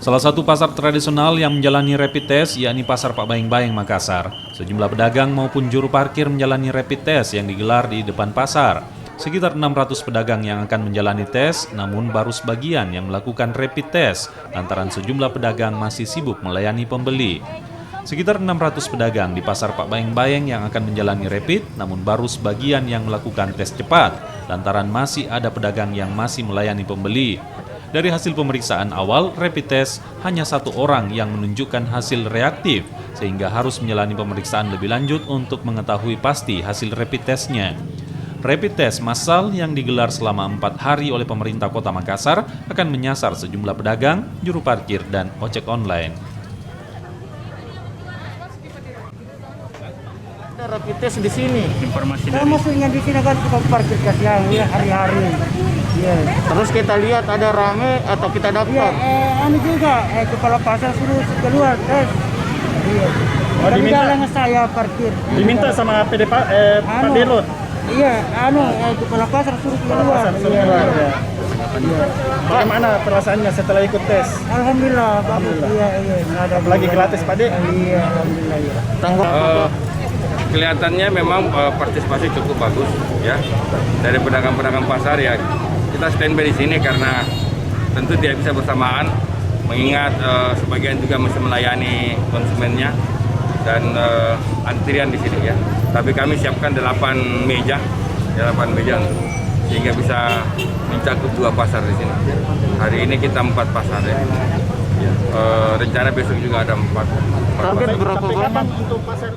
Salah satu pasar tradisional yang menjalani rapid test yakni Pasar Pak Baeng-Baeng, Makassar. Sejumlah pedagang maupun juru parkir menjalani rapid test yang digelar di depan pasar. Sekitar 600 pedagang yang akan menjalani tes, namun baru sebagian yang melakukan rapid test, lantaran sejumlah pedagang masih sibuk melayani pembeli. Sekitar 600 pedagang di Pasar Pak Baeng-Baeng yang akan menjalani rapid, namun baru sebagian yang melakukan tes cepat, lantaran masih ada pedagang yang masih melayani pembeli. Dari hasil pemeriksaan awal, rapid test hanya satu orang yang menunjukkan hasil reaktif, sehingga harus menjalani pemeriksaan lebih lanjut untuk mengetahui pasti hasil rapid testnya. Rapid test massal yang digelar selama 4 hari oleh pemerintah Kota Makassar akan menyasar sejumlah pedagang, juru parkir, dan ojek online. Rapid test di sini. Informasi Saya dari maksudnya di sini kan tukang parkir kasihan ya hari-hari. Iya. Terus kita lihat ada rame atau kita Iya, daftar. anu juga kepala pasar suruh keluar tes. Iya. Tapi diminta? dalam saya parkir. diminta sama Pak Anu. Dirut. Iya, kepala pasar suruh keluar. Iya. Iya. Bagaimana perasaannya setelah ikut tes? Alhamdulillah, bagus. Iya, nggak ada Apalagi beban. gratis, Pak De? Iya, alhamdulillah. Iya. Kelihatannya memang partisipasi cukup bagus ya dari pedagang-pedagang pasar ya. Kita standby di sini karena tentu tidak bisa bersamaan mengingat sebagian juga masih melayani konsumennya dan antrian di sini ya. Tapi kami siapkan 8 meja sehingga bisa mencakup 2 pasar di sini. Hari ini kita 4 pasar ya. Rencana besok juga ada 4 Target pasar. berapa Sampai banyak? kapan untuk pasar?